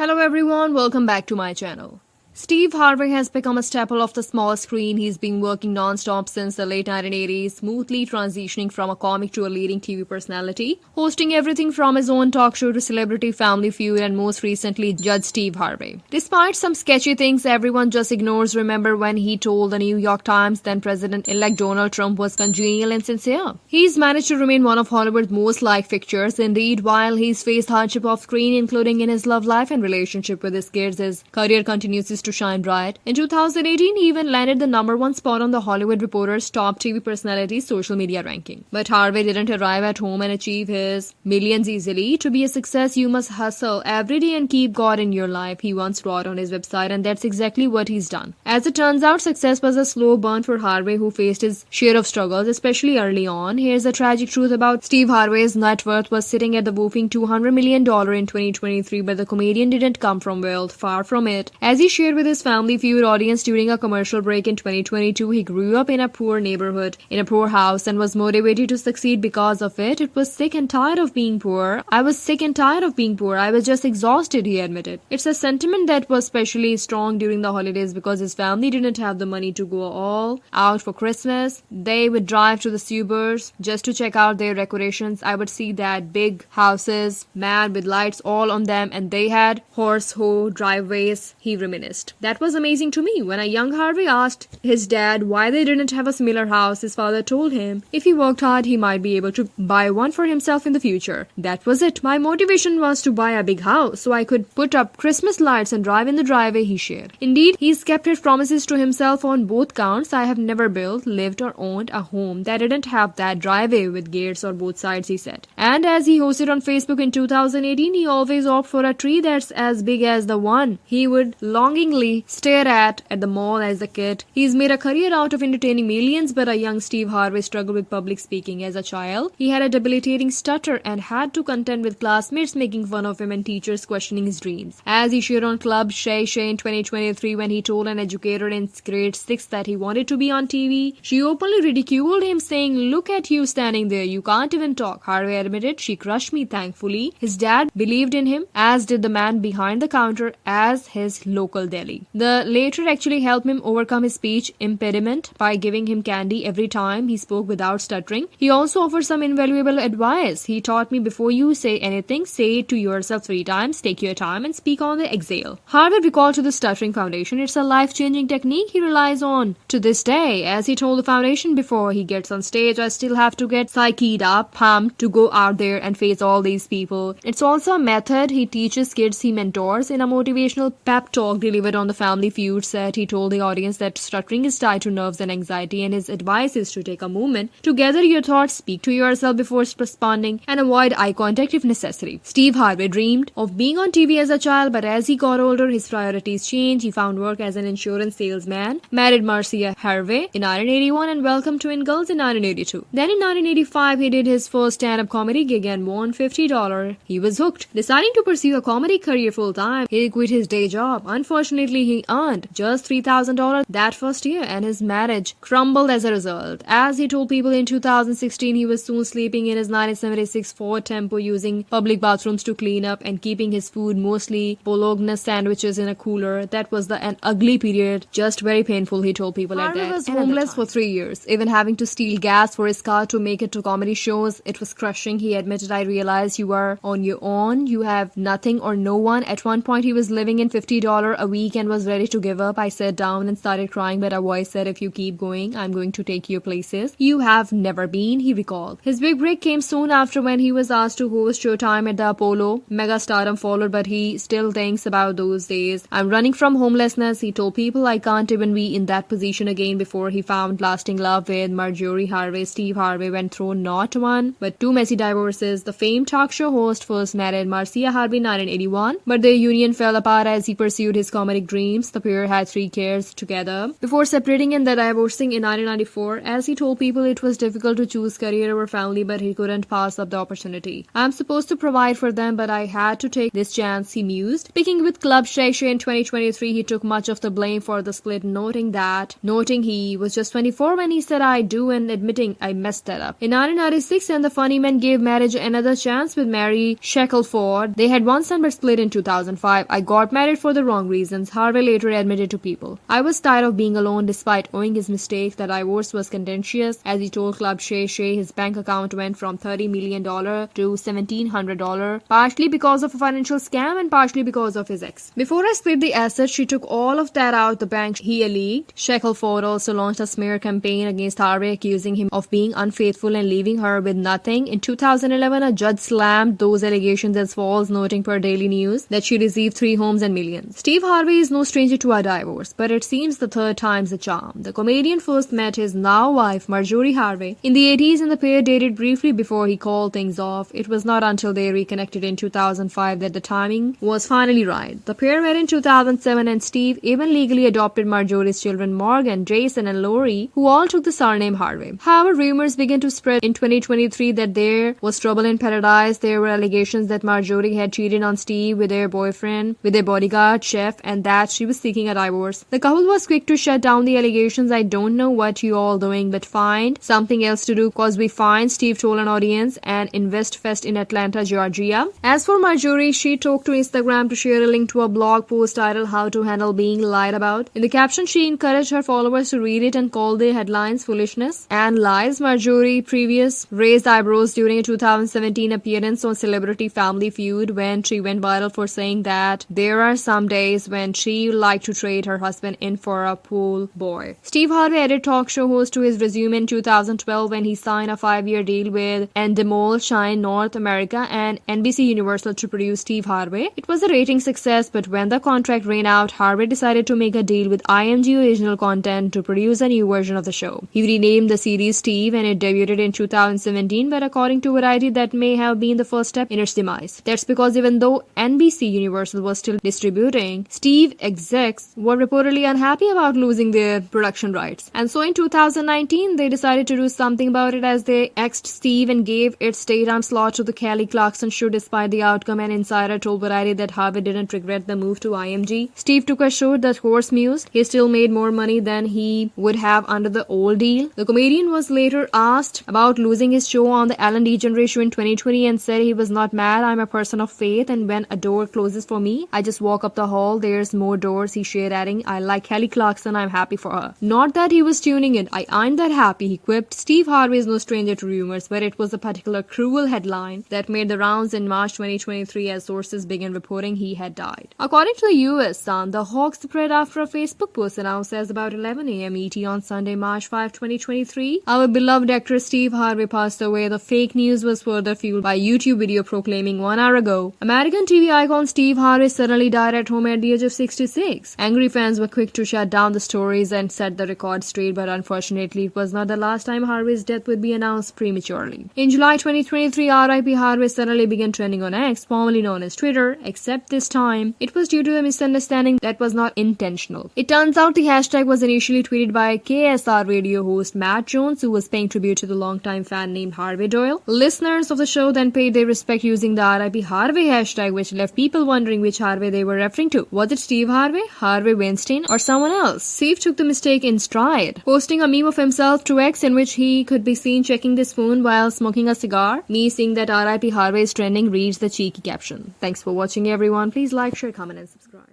Hello everyone, welcome back to my channel. Steve Harvey has become a staple of the small screen. He's been working non-stop since the late 1980s, smoothly transitioning from a comic to a leading TV personality, hosting everything from his own talk show to Celebrity, Family Feud, and most recently, Judge Steve Harvey. Despite some sketchy things everyone just ignores, remember when he told the New York Times then President-elect Donald Trump was congenial and sincere? He's managed to remain one of Hollywood's most liked figures. Indeed, while he's faced hardship off-screen, including in his love life and relationship with his kids, his career continues to shine bright. In 2018, he even landed the #1 spot on the Hollywood Reporter's top TV personalities social media ranking. But Harvey didn't arrive at home and achieve his millions easily. To be a success, you must hustle every day and keep God in your life, he once wrote on his website, and that's exactly what he's done. As it turns out, success was a slow burn for Harvey, who faced his share of struggles, especially early on. Here's the tragic truth about Steve Harvey's net worth was sitting at the whopping $200 million in 2023, but the comedian didn't come from wealth, far from it. As he shared with his Family Feud audience during a commercial break in 2022, he grew up in a poor neighborhood, in a poor house, and was motivated to succeed because of it. It was sick and tired of being poor. I was sick and tired of being poor. I was just exhausted, he admitted. It's a sentiment that was especially strong during the holidays because his family didn't have the money to go all out for Christmas. They would drive to the suburbs just to check out their decorations. I would see that big houses, mad with lights all on them, and they had horse-hoe driveways, he reminisced. That was amazing to me. When a young Harvey asked his dad why they didn't have a similar house, his father told him if he worked hard, he might be able to buy one for himself in the future. That was it. My motivation was to buy a big house so I could put up Christmas lights and drive in the driveway, he shared. Indeed, he's kept his promises to himself on both counts. I have never built, lived, or owned a home that didn't have that driveway with gates on both sides, he said. And as he hosted on Facebook in 2018, he always opted for a tree that's as big as the one he would longingly stare at the mall as a kid. He's made a career out of entertaining millions, but a young Steve Harvey struggled with public speaking as a child. He had a debilitating stutter and had to contend with classmates making fun of him and teachers questioning his dreams. As he shared on Club Shay Shay in 2023 when he told an educator in grade 6 that he wanted to be on TV, she openly ridiculed him, saying, "Look at you standing there, you can't even talk." Harvey admitted, "She crushed me, thankfully." His dad believed in him, as did the man behind the counter as his local deli. The later actually helped him overcome his speech impediment by giving him candy every time he spoke without stuttering. He also offered some invaluable advice. "He taught me, before you say anything, say it to yourself 3 times, take your time, and speak on the exhale." Harvey recalled to the Stuttering Foundation, "It's a life-changing technique he relies on to this day." As he told the foundation, "Before he gets on stage, I still have to get psyched up, pumped to go out there and face all these people." It's also a method he teaches kids he mentors. In a motivational pep talk delivered on the Family Feud set, he told the audience that stuttering is tied to nerves and anxiety, and his advice is to take a moment to gather your thoughts, speak to yourself before responding, and avoid eye contact if necessary. Steve Harvey dreamed of being on TV as a child, but as he got older, his priorities changed. He found work as an insurance salesman, married Marcia Harvey in 1981, and welcomed twin girls in 1982. Then in 1985, he did his first stand-up comedy gig and won $50. He was hooked. Deciding to pursue a comedy career full-time, he quit his day job. Unfortunately, he earned just $3,000 that first year, and his marriage crumbled as a result. As he told people in 2016, he was soon sleeping in his 1976 Ford Tempo, using public bathrooms to clean up, and keeping his food, mostly Bologna sandwiches, in a cooler. That was an ugly period, just very painful, he told people at that. Harvey was homeless for 3 years, even having to steal gas for his car to make it to comedy shows. It was crushing, he admitted. "I realized you are on your own. You have nothing or no one." At one point, he was living in $50 a week and was ready to give up. "I sat down and started crying, but a voice said, 'If you keep going, I'm going to take you places you have never been,'" he recalled. His big break came soon after when he was asked to host Showtime at the Apollo. Mega stardom followed, but he still thinks about those days. "I'm running from homelessness," he told people. "I can't even be in that position again." Before he found lasting love with Marjorie Harvey, Steve Harvey went through not one, but 2 messy divorces. The famed talk show host first married Marcia Harvey in 1981, but their union fell apart as he pursued his comedy platonic dreams. The pair had 3 kids together before separating and then divorcing in 1994. As he told people, it was difficult to choose career over family, but he couldn't pass up the opportunity. I'm supposed to provide for them, but I had to take this chance, he mused. Speaking with Club Shay Shay in 2023, he took much of the blame for the split, noting he was just 24 when he said I do and admitting I messed that up. In 1996, and the funny man gave marriage another chance with Mary Shackelford. They had one son but split in 2005. I got married for the wrong reasons, Harvey later admitted to people. I was tired of being alone despite owning his mistake. The divorce was contentious. As he told Club Shay Shay, his bank account went from $30 million to $1,700, partially because of a financial scam and partially because of his ex. Before I split the assets, she took all of that out the bank, he alleged. Shackelford also launched a smear campaign against Harvey, accusing him of being unfaithful and leaving her with nothing. In 2011, a judge slammed those allegations as false, noting per Daily News that she received 3 homes and millions. Steve Harvey is no stranger to a divorce, but it seems the third time's the charm. The comedian first met his now wife, Marjorie Harvey, in the 80s, and the pair dated briefly before he called things off. It was not until they reconnected in 2005 that the timing was finally right. The pair met in 2007, and Steve even legally adopted Marjorie's children, Morgan, Jason, and Lori, who all took the surname Harvey. However, rumors began to spread in 2023 that there was trouble in paradise. There were allegations that Marjorie had cheated on Steve with their boyfriend, with their bodyguard, chef, and that she was seeking a divorce. The couple was quick to shut down the allegations. I don't know what you all doing, but find something else to do cause we find, Steve told an audience and Invest Fest in Atlanta, Georgia. As for Marjorie, she took to Instagram to share a link to a blog post titled How to Handle Being Lied About. In the caption, she encouraged her followers to read it and called the headlines foolishness and lies. Marjorie previous raised eyebrows during a 2017 appearance on Celebrity Family Feud when she went viral for saying that there are some days when she liked to trade her husband in for a pool boy. Steve Harvey added talk show host to his resume in 2012 when he signed a 5-year deal with Endemol Shine North America and NBC Universal to produce Steve Harvey. It was a rating success, but when the contract ran out, Harvey decided to make a deal with IMG Original Content to produce a new version of the show. He renamed the series Steve and it debuted in 2017, but according to Variety, that may have been the first step in its demise. That's because even though NBC Universal was still distributing, Steve execs were reportedly unhappy about losing their production rights. And so in 2019, they decided to do something about it as they axed Steve and gave its daytime slot to the Kelly Clarkson show. Despite the outcome, an insider told Variety that Harvey didn't regret the move to IMG. Steve took a show that horse mused. He still made more money than he would have under the old deal. The comedian was later asked about losing his show on the Ellen DeGeneres show in 2020 and said he was not mad. I'm a person of faith, and when a door closes for me, I just walk up the hall. There's more doors, he shared, adding, I like Kelly Clarkson, I'm happy for her. Not that he was tuning in. I'm that happy, he quipped. Steve Harvey is no stranger to rumors, but it was a particular cruel headline that made the rounds in March 2023 as sources began reporting he had died. According to the US Sun, the Hawks spread after a Facebook post announced as about 11 a.m. ET on Sunday, March 5, 2023. Our beloved actor Steve Harvey passed away. The fake news was further fueled by YouTube video proclaiming 1 hour ago, American TV icon Steve Harvey suddenly died at home at the age of 66. Angry fans were quick to shut down the stories and set the record straight, but unfortunately it was not the last time Harvey's death would be announced prematurely. In July 2023, R.I.P. Harvey suddenly began trending on X, formerly known as Twitter, except this time it was due to a misunderstanding that was not intentional. It turns out the hashtag was initially tweeted by KSR radio host Matt Jones, who was paying tribute to the longtime fan named Harvey Doyle. Listeners of the show then paid their respect using the R.I.P. Harvey hashtag, which left people wondering which Harvey they were referring to. Was it Steve Harvey, Harvey Weinstein, or someone else? Steve took the mistake in stride, posting a meme of himself to X in which he could be seen checking the spoon while smoking a cigar. Me seeing that R.I.P. Harvey is trending reads the cheeky caption. Thanks for watching, everyone. Please like, share, comment, and subscribe.